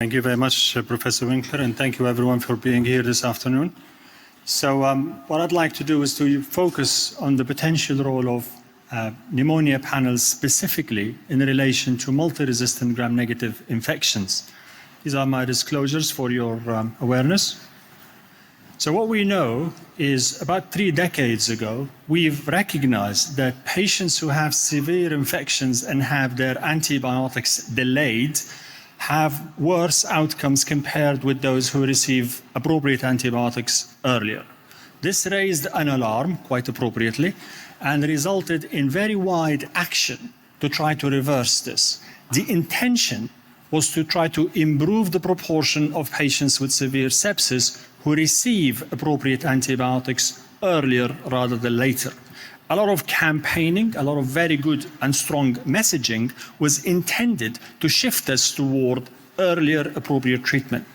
Thank you very much, Professor Winkler, and thank you everyone for being here this afternoon. So what I'd like to do is to focus on the potential role of pneumonia panels specifically in relation to multi-resistant gram-negative infections. These are my disclosures for your awareness. So what we know is about 3 decades ago, we've recognized that patients who have severe infections and have their antibiotics delayed have worse outcomes compared with those who receive appropriate antibiotics earlier. This raised an alarm, quite appropriately, and resulted in very wide action to try to reverse this. The intention was to try to improve the proportion of patients with severe sepsis who receive appropriate antibiotics earlier rather than later. A lot of campaigning, a lot of very good and strong messaging was intended to shift us toward earlier appropriate treatment.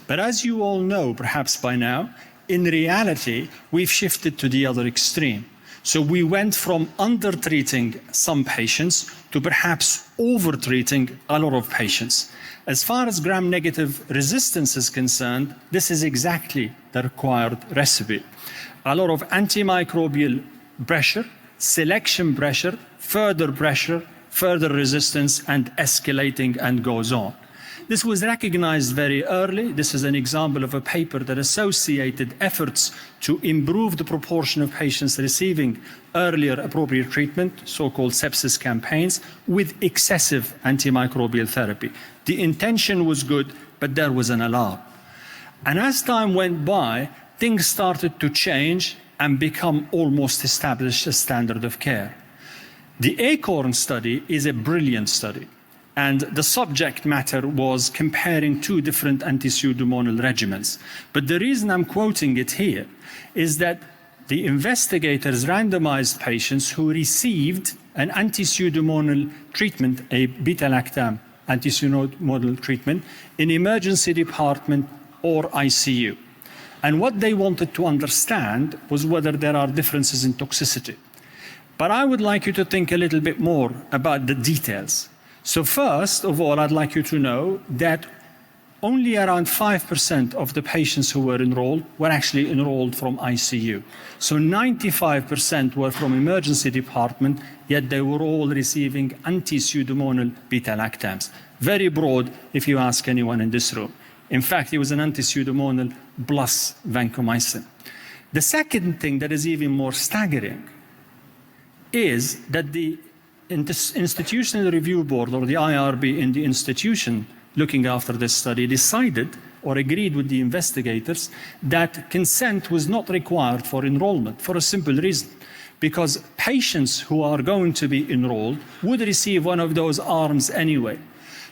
But as you all know, perhaps by now, in reality, we've shifted to the other extreme. So we went from under-treating some patients to perhaps over-treating a lot of patients. As far as gram-negative resistance is concerned, this is exactly the required recipe. A lot of antimicrobial pressure, selection pressure, further resistance, and escalating and goes on. This was recognized very early. This is an example of a paper that associated efforts to improve the proportion of patients receiving earlier appropriate treatment, so-called sepsis campaigns, with excessive antimicrobial therapy. The intention was good, but there was an alarm. And as time went by, things started to change and become almost established as standard of care. The ACORN study is a brilliant study, and the subject matter was comparing 2 different anti-pseudomonal regimens. But the reason I'm quoting it here is that the investigators randomized patients who received an anti-pseudomonal treatment, a beta-lactam anti-pseudomonal treatment, in emergency department or ICU. And what they wanted to understand was whether there are differences in toxicity. But I would like you to think a little bit more about the details. So first of all, I'd like you to know that only around 5% of the patients who were enrolled were actually enrolled from ICU. So 95% were from emergency department, yet they were all receiving anti-pseudomonal beta-lactams. Very broad if you ask anyone in this room. In fact, it was an anti-pseudomonal plus vancomycin. The second thing that is even more staggering is that the Institutional Review Board, or the IRB in the institution looking after this study, decided or agreed with the investigators that consent was not required for enrollment for a simple reason. Because patients who are going to be enrolled would receive one of those arms anyway.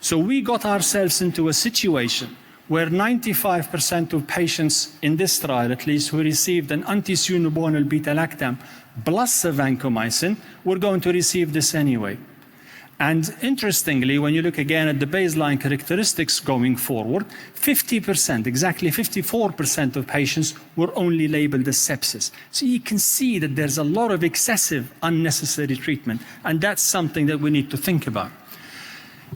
So we got ourselves into a situation where 95% of patients in this trial, at least, who received an anti-pseudomonal beta-lactam plus a vancomycin were going to receive this anyway. And interestingly, when you look again at the baseline characteristics going forward, 50%, exactly 54% of patients were only labeled as sepsis. So you can see that there's a lot of excessive, unnecessary treatment, and that's something that we need to think about.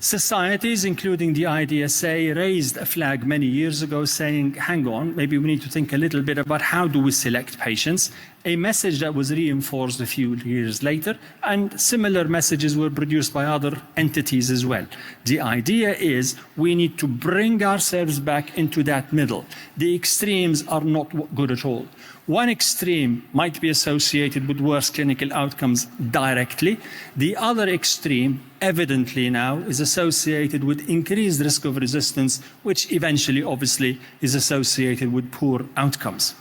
Societies, including the IDSA, raised a flag many years ago saying, hang on, maybe we need to think a little bit about how do we select patients, a message that was reinforced a few years later, and similar messages were produced by other entities as well. The idea is we need to bring ourselves back into that middle. The extremes are not good at all. One extreme might be associated with worse clinical outcomes directly. The other extreme, evidently now, is associated with increased risk of resistance, which eventually, obviously, is associated with poor outcomes.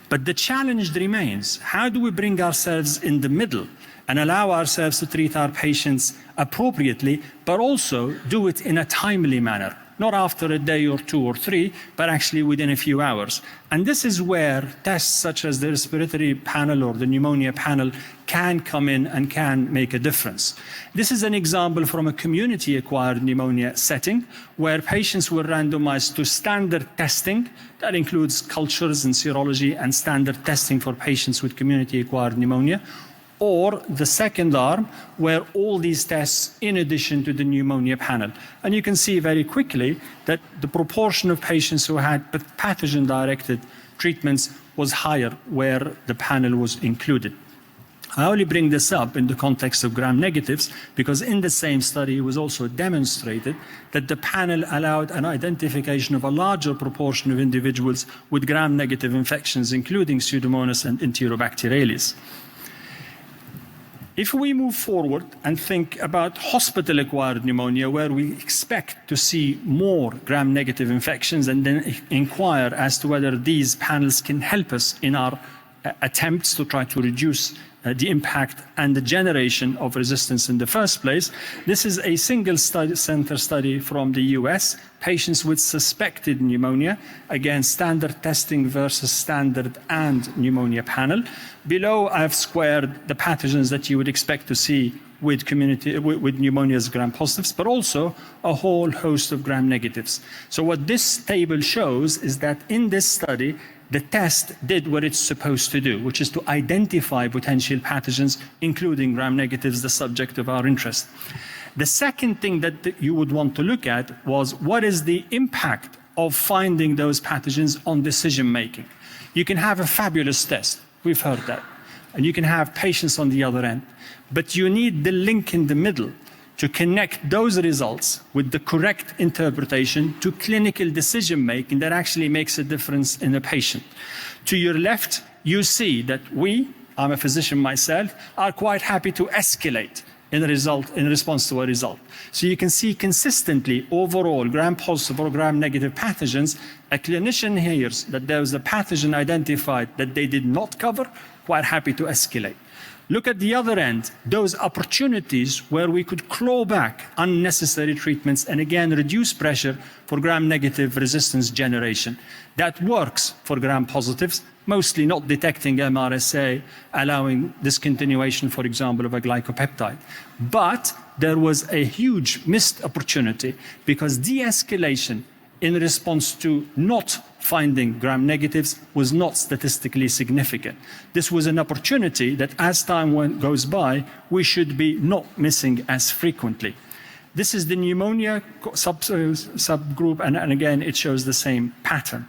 But the challenge remains, how do we bring ourselves in the middle and allow ourselves to treat our patients appropriately, but also do it in a timely manner? Not after a day or 2 or 3, but actually within a few hours. And this is where tests such as the respiratory panel or the pneumonia panel can come in and can make a difference. This is an example from a community-acquired pneumonia setting where patients were randomized to standard testing. That includes cultures and serology and standard testing for patients with community-acquired pneumonia, or the second arm, where all these tests in addition to the pneumonia panel. And you can see very quickly that the proportion of patients who had pathogen-directed treatments was higher where the panel was included. I only bring this up in the context of gram-negatives because in the same study it was also demonstrated that the panel allowed an identification of a larger proportion of individuals with gram-negative infections, including Pseudomonas and Enterobacterales. If we move forward and think about hospital-acquired pneumonia, where we expect to see more gram-negative infections, and then inquire as to whether these panels can help us in our attempts to try to reduce the impact and the generation of resistance in the first place. This is a single-center study from the US, patients with suspected pneumonia, again, standard testing versus standard and pneumonia panel. Below, I've squared the pathogens that you would expect to see with pneumonias gram-positives, but also a whole host of gram-negatives. So what this table shows is that in this study, the test did what it's supposed to do, which is to identify potential pathogens, including gram-negatives, the subject of our interest. The second thing that you would want to look at was what is the impact of finding those pathogens on decision-making. You can have a fabulous test, we've heard that, and you can have patients on the other end, but you need the link in the middle to connect those results with the correct interpretation to clinical decision-making that actually makes a difference in a patient. To your left, you see that I'm a physician myself, are quite happy to escalate in response to a result. So you can see consistently overall gram-positive or gram-negative pathogens, a clinician hears that there was a pathogen identified that they did not cover, quite happy to escalate. Look at the other end, those opportunities where we could claw back unnecessary treatments and again reduce pressure for gram-negative resistance generation. That works for gram-positives, mostly not detecting MRSA, allowing discontinuation, for example, of a glycopeptide. But there was a huge missed opportunity because de-escalation in response to not finding gram-negatives was not statistically significant. This was an opportunity that as time goes by, we should be not missing as frequently. This is the pneumonia subgroup, and again, it shows the same pattern.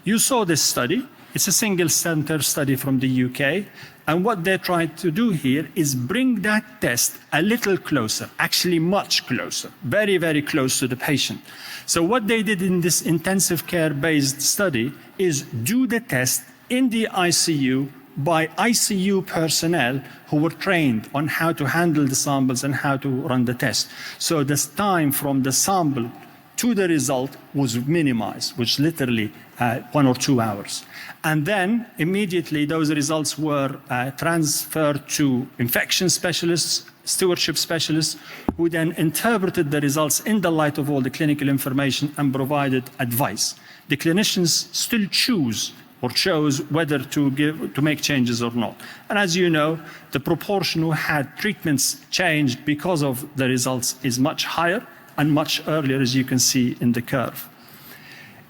You saw this study. It's a single-center study from the UK, and what they're trying to do here is bring that test a little closer, actually much closer, very, very close to the patient. So what they did in this intensive care-based study is do the test in the ICU by ICU personnel who were trained on how to handle the samples and how to run the test. So this time from the sample to the result was minimized, which literally 1 or 2 hours. And then immediately those results were transferred to infection specialists, stewardship specialists, who then interpreted the results in the light of all the clinical information and provided advice. The clinicians still choose or chose whether to make changes or not. And as you know, the proportion who had treatments changed because of the results is much higher and much earlier, as you can see in the curve.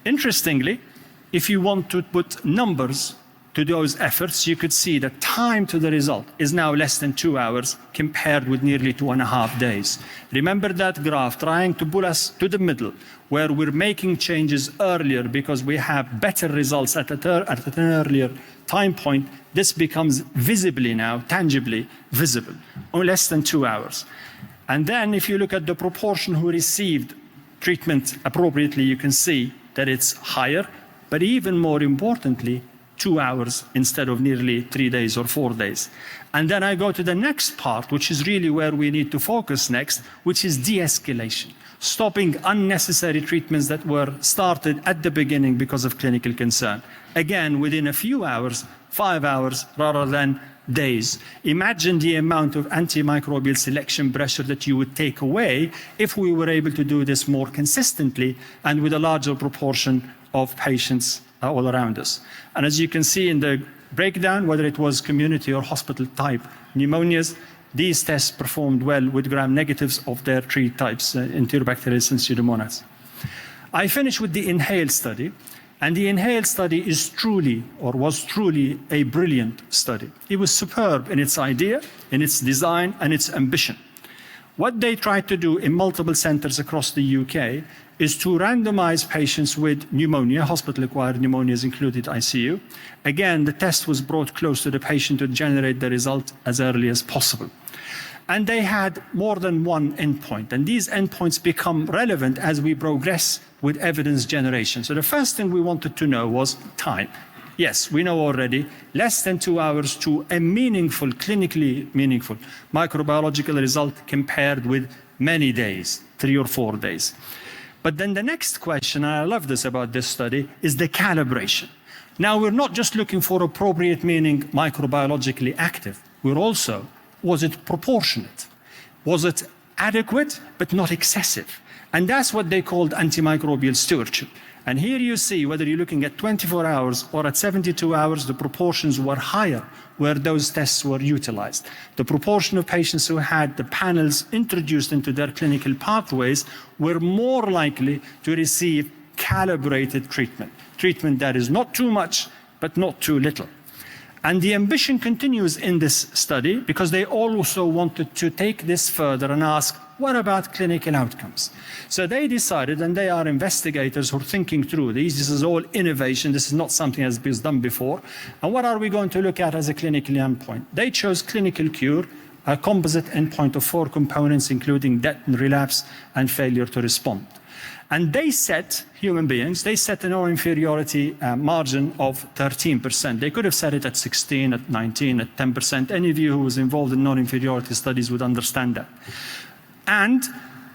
Interestingly, if you want to put numbers to those efforts, you could see that time to the result is now less than 2 hours compared with nearly 2.5 days. Remember that graph trying to pull us to the middle, where we're making changes earlier because we have better results at an earlier time point. This becomes visibly now, tangibly visible, or less than 2 hours. And then if you look at the proportion who received treatment appropriately, you can see that it's higher, but even more importantly, 2 hours instead of nearly 3 days or 4 days. And then I go to the next part, which is really where we need to focus next, which is de-escalation, stopping unnecessary treatments that were started at the beginning because of clinical concern. Again, within a few hours, 5 hours rather than days. Imagine the amount of antimicrobial selection pressure that you would take away if we were able to do this more consistently and with a larger proportion of patients all around us. And as you can see in the breakdown, whether it was community or hospital type pneumonias, these tests performed well with gram-negatives of their 3 types, Enterobacterales and Pseudomonas. I finished with the inhaled study. And the inhaled study is truly, or was truly, a brilliant study. It was superb in its idea, in its design, and its ambition. What they tried to do in multiple centres across the UK is to randomize patients with pneumonia, hospital-acquired pneumonias included ICU. Again, the test was brought close to the patient to generate the result as early as possible. And they had more than one endpoint, and these endpoints become relevant as we progress with evidence generation. So the first thing we wanted to know was time. Yes, we know already, less than 2 hours to a meaningful, clinically meaningful microbiological result compared with many days, 3 or 4 days. But then the next question, and I love this about this study, is the calibration. Now, we're not just looking for appropriate, meaning microbiologically active. We're also, was it proportionate? Was it adequate, but not excessive? And that's what they called antimicrobial stewardship. And here you see, whether you're looking at 24 hours or at 72 hours, the proportions were higher where those tests were utilized. The proportion of patients who had the panels introduced into their clinical pathways were more likely to receive calibrated treatment, treatment that is not too much, but not too little. And the ambition continues in this study because they also wanted to take this further and ask, what about clinical outcomes? So they decided, and they are investigators who are thinking through these. This is all innovation. This is not something that has been done before. And what are we going to look at as a clinical endpoint? They chose clinical cure, a composite endpoint of 4 components, including death and relapse and failure to respond. And they set, human beings, they set a non-inferiority margin of 13%. They could have set it at 16, at 19, at 10%. Any of you who was involved in non-inferiority studies would understand that. And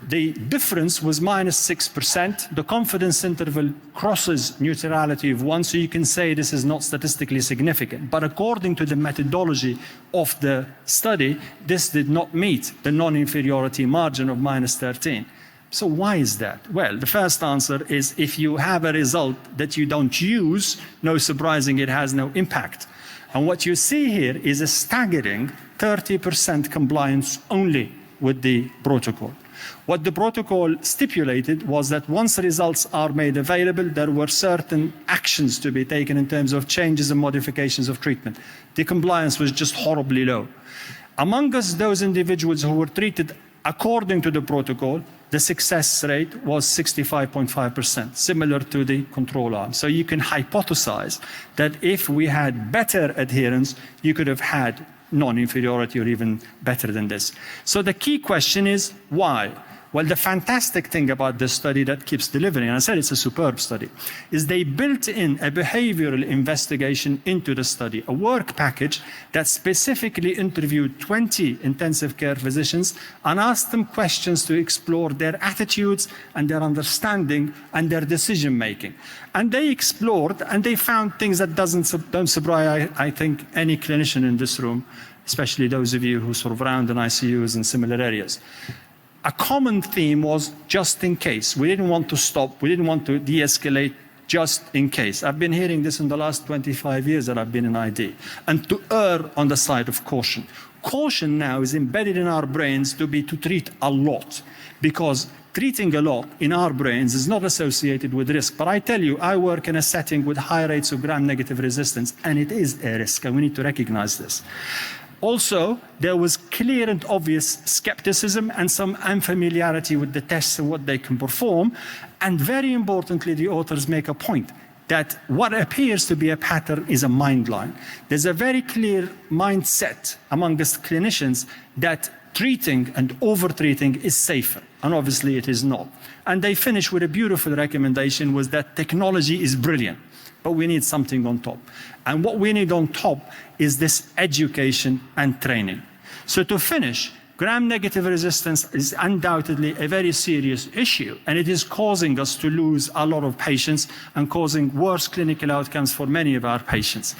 the difference was -6%. The confidence interval crosses neutrality of 1, so you can say this is not statistically significant. But according to the methodology of the study, this did not meet the non-inferiority margin of -13. So why is that? Well, the first answer is if you have a result that you don't use, no surprising, it has no impact. And what you see here is a staggering 30% compliance only with the protocol. What the protocol stipulated was that once results are made available, there were certain actions to be taken in terms of changes and modifications of treatment. The compliance was just horribly low. Among us, those individuals who were treated according to the protocol, the success rate was 65.5%, similar to the control arm. So you can hypothesize that if we had better adherence, you could have had non-inferiority or even better than this. So the key question is why? Well, the fantastic thing about this study that keeps delivering, and I said it's a superb study, is they built in a behavioral investigation into the study, a work package that specifically interviewed 20 intensive care physicians and asked them questions to explore their attitudes and their understanding and their decision making. And they explored and they found things that don't surprise, I think, any clinician in this room, especially those of you who sort of round in ICUs and similar areas. A common theme was just in case. We didn't want to stop. We didn't want to de-escalate just in case. I've been hearing this in the last 25 years that I've been in ID. And to err on the side of caution. Caution now is embedded in our brains to treat a lot. Because treating a lot in our brains is not associated with risk. But I tell you, I work in a setting with high rates of gram-negative resistance, and it is a risk, and we need to recognize this. Also, there was clear and obvious skepticism and some unfamiliarity with the tests and what they can perform. And very importantly, the authors make a point that what appears to be a pattern is a mind line. There's a very clear mindset among the clinicians that treating and over-treating is safer. And obviously it is not. And they finish with a beautiful recommendation was that technology is brilliant, but we need something on top. And what we need on top is this education and training. So to finish, gram-negative resistance is undoubtedly a very serious issue, and it is causing us to lose a lot of patients and causing worse clinical outcomes for many of our patients.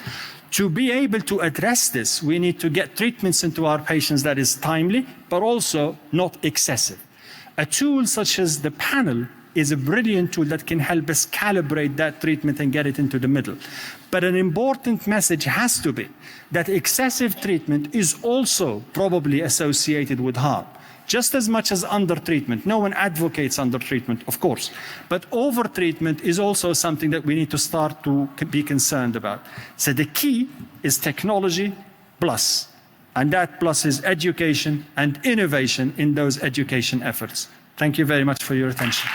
To be able to address this, we need to get treatments into our patients that is timely, but also not excessive. A tool such as the panel is a brilliant tool that can help us calibrate that treatment and get it into the middle. But an important message has to be that excessive treatment is also probably associated with harm. just as much as under-treatment. No one advocates under-treatment, of course, but over-treatment is also something that we need to start to be concerned about. So the key is technology plus, and that plus is education and innovation in those education efforts. Thank you very much for your attention.